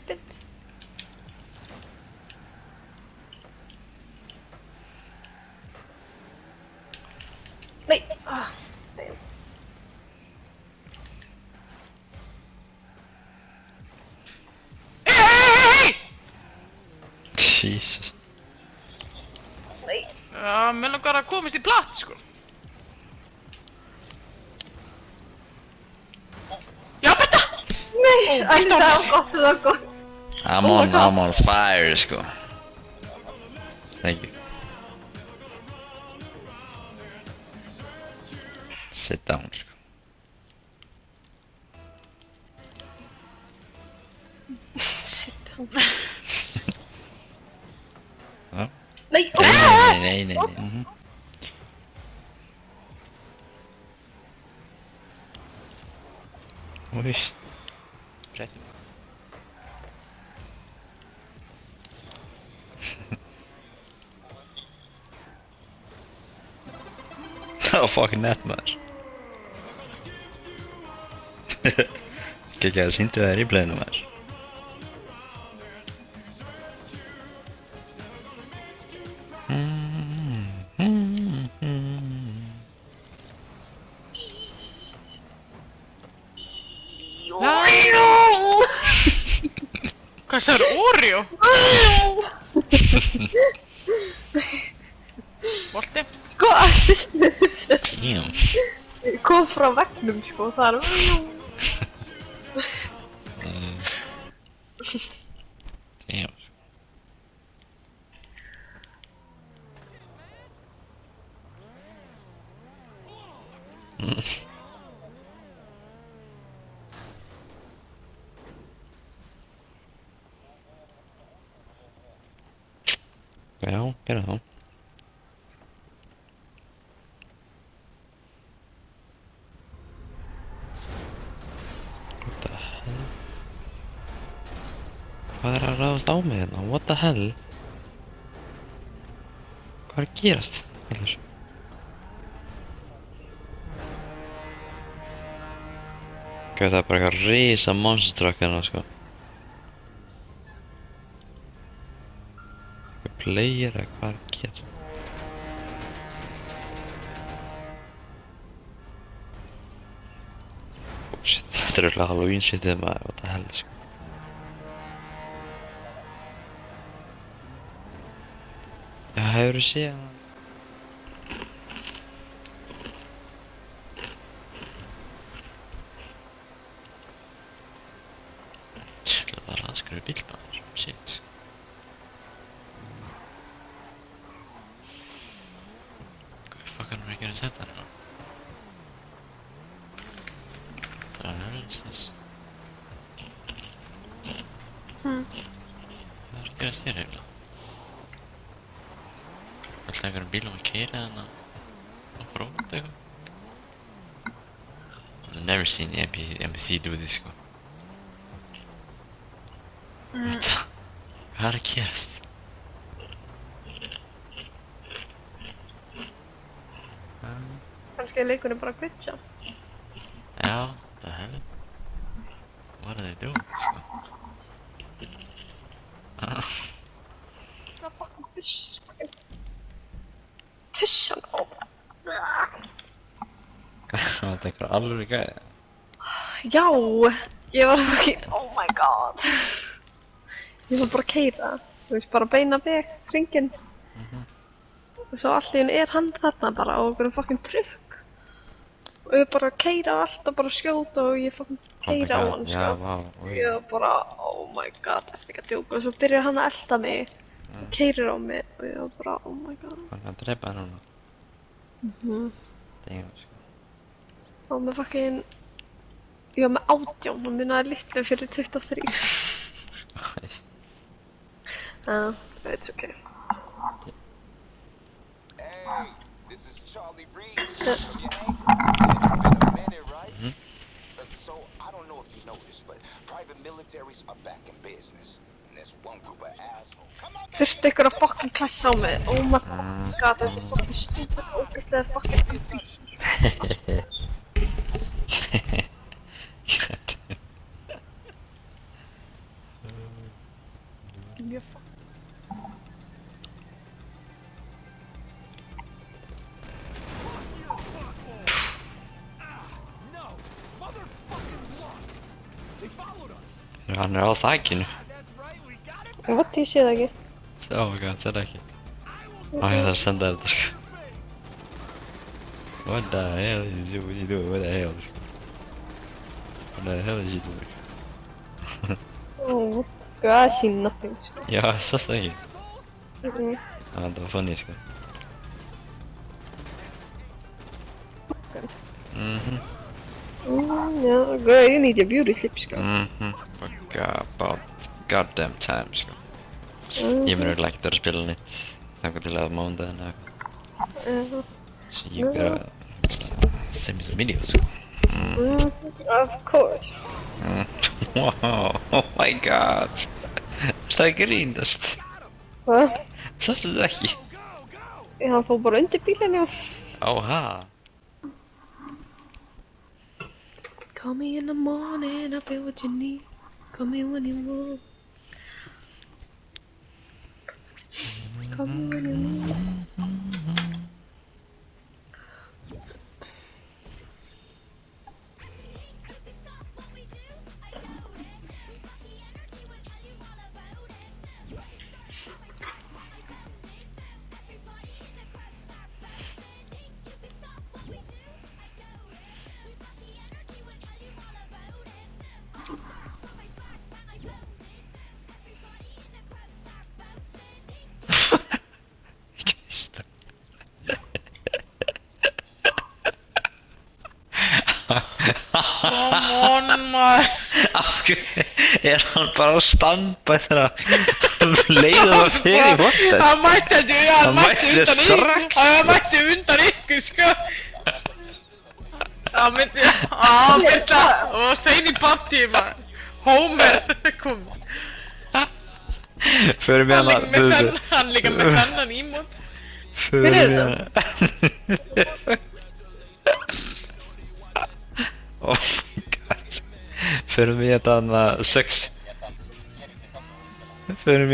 hlaupin. Nei! Ah, damn. Hey! Jesus. Nei. Já, mér langar að komast í platt, sko. Já, betta! Nei! Æ, það var gott. I'm on fire, sko. Thank you. Sit down, sko. Sit down. Ja. Nei! Nej. Oj. Rätt. Oh, fucking net, maður. Ekki að sýndu það í replayinu, maður. Hvað sagður, Oreo? Volti? Sko, assist með þessu. Damn. Ég kom frá veggnum, sko, það er... Damn. Já, gera það. What the hell? Hvað er að ráðast á mig hérna? What the hell? Hvað er að gerast? Allir. Gauð, það er bara eitthvað risa monster truck hérna, sko. Player eða hvað er að gerast? Oh shit, þetta er örugglega Halloween shitið maður, what the hell, sko. Já, hefurðu séð hana? Tjúlega það raskar við bílmaður, shit. Hvað er að gera þetta hérna? Það er þess. Hvað er að gerast hér eiginlega? Alltaf einhverjum bílum að keyra hérna á brót eitthvað? I've never seen NPC do this, sko. Hvað er að gerast? Kannski er leikurinn bara að glitcha. Já, the hell? What are they doing, sko? Það er fucking tuss. Tussan á. Það er einhver alvöru gæði. Já, ég var fucking, oh my god. Ég var bara að keyra. Þú veist, bara beina veg, hringinn. Og svo allt í henni er hann þarna bara á okkur fucking trukk. Og ég bara að keyra á allt og bara skjóta og ég fucking keyra á hann, sko. Já, vá. Ég var bara, oh my god, ertu ekki að djóka. Og svo byrjar hann að elta mig. Og keyrir á mig og ég var bara, oh my god. Hann er að drepa hann núna. Damn, sko. Og með fucking, ég var með 18 og minnaði litlu fyrir 23. It's okay. Hey, this is Charlie Reed. You ain't been a minute, right? So I don't know if you noticed, but private militaries are back in business. And there's one group of assholes. Come on, Þurfti ykkur að fucking klassa á mig. Oh my god, þessi fucking stupid, ógeðslega fucking NPC. Mjög Hann á þakinu. What, ég sé það ekki. Oh my god, það ekki. Ég þarf að senda þetta sko. What the hell is you doing? What the hell sko. What the hell is you doing? Oh, I see nothing. Já, sást það ekki. Mm-mm. Það var funny sko. Yeah, girl, you need your beauty sleep, sko. Forgot about goddamn time sko. Ég mun örugglega ekkert vera að spila neitt þangað til að mánudaginn eða eitthvað. So you gotta send me some videos sko. Of course. Wow, oh my god. Það er grínast. Hvað? Sástu þetta ekki? Hann fór bara undir bílinn, já. Óha. Call me in the morning, I'll be what you need. Call me when you want. Call me when you need. Come on, maður. Af hverju er hann bara á standby þegar hann leiður það fyrir í vortið? Hann mætti strax. Hann mætti undan ykkur, sko. Hann myndi og sein í partí, maður. Homer kom. Förum við Hann líka með þennan ímót. Hver er Oh my god. Förum við þetta hana 6. Förum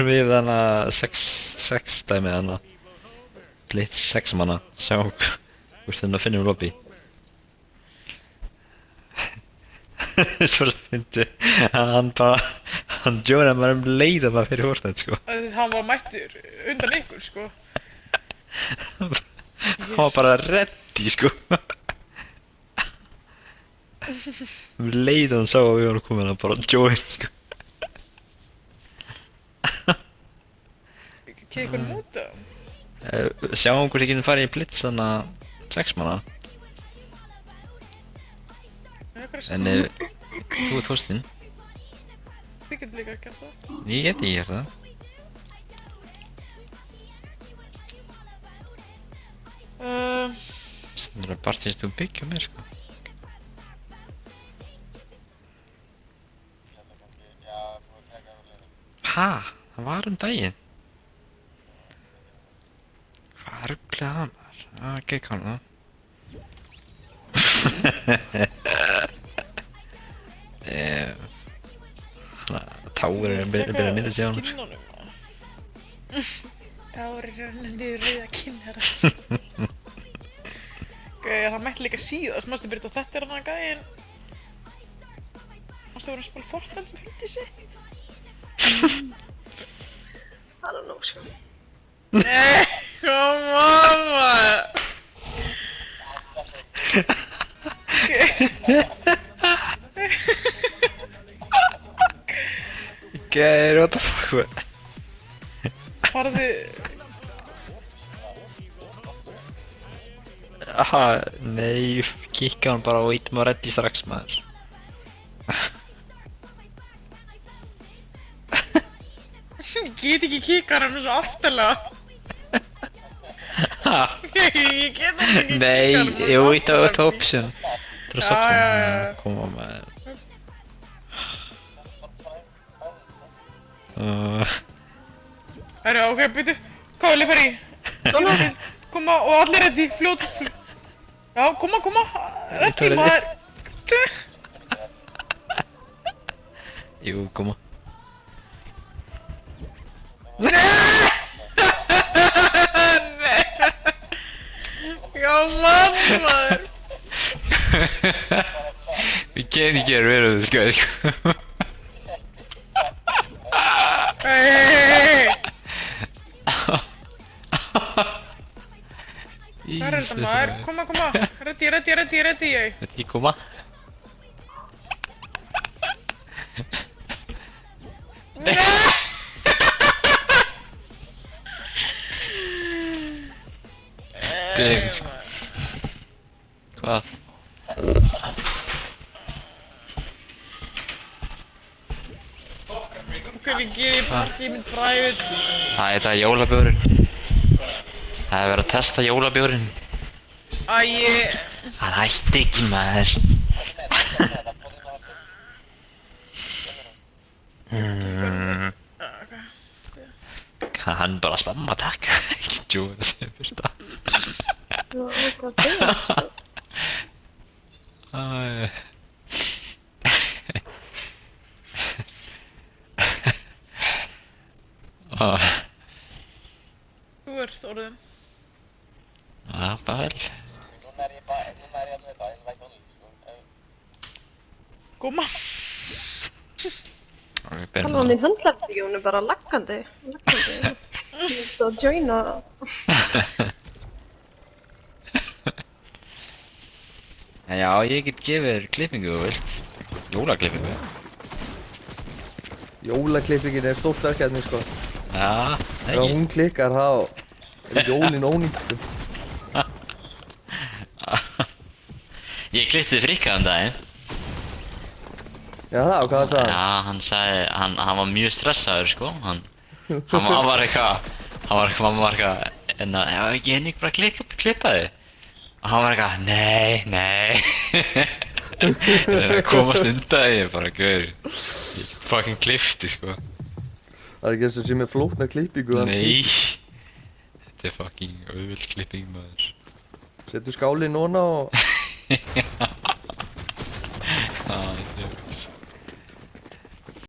við hana 6 dæmi hana. Blitz 6 manna. Sjá hvort þennan finnum lobby. Svo fyndi hann djóna bara leið að maður fyrir Fortnite sko. Hann var mættur undan ykkur, sko. Hann var bara ready sko. Leið hann sá að við varum komin að bara join sko. Kikkur múta. Sjáum hvort ég getum farið í Blitz hana 6 manna. En þú ert hostinn. Þið getur líka að gera það. Ég geti það. Það er bara fyrst þú byggja mér sko. Ha? Það var daginn. Hvað rugglaði það maður? Gekk hann það. Táir er að byrja að mynda sig á hann. Táir er niður rauða kynnar. Hann mætti líka síðast, mástu byrja þetta hann að gæðin. Mástu vera að spila Fortnite með Huldísi. I don't know, sko. Nei, come on, maður. Gæri, what the fuck man? Farðu... Aha, nei, kikka hann bara og ít maður reddi strax maður. Ég get ekki kikað hann svo aftalega. Ég get ekki kikað Nei, hann. ég ít á þetta option. Það er option, koma maður. Herra, ok, byrju. Hvað vil ég fara í? Koma og allir reddi, fljót. Já, koma. Reddi maður. Jú, koma. Já, mamma! We can't get rid of this guy, sko. Hei! Hvað er þetta maður? Koma, koma! Reddi ég! Þetta koma. Hvað? Hvernig gerir ég partíið mitt private? Það er jólabjórinn. Það er verið að testa jólabjórinn. Hann hætti ekki, maður. Hann bara spamma, takk. Ekki djóða sem fyrir það. Já, hvað það er? Æ. Þú ert orðin. Já, bara vel. Koma. Halló, minn höndlætti, hún er bara laggandi. Þú veist að joina. Já, ég get gefið þér klippingu, þú vilt. Jólaklippingu. Jólaklippingin er stórt verkefni, sko. Já, Ef hún klikkar, þá er jólin ónýtt, sko. Ég klippti Frikka daginn. Já, það, og hvað sagði hann? Já, hann sagði, hann var mjög stressaður, sko. Hann var eitthvað, mamma var eitthvað, en að, já, ekki henni bara klippa þig. Og hann var eitthvað, nei. Það er að komast undan því, bara, gaur. Ég fucking klippti, sko. Það er ekki eins og sé með flókna klippingu. Nei. Þetta er fucking auðvild klipping, maður. Setur skálinn núna og... Já, þetta er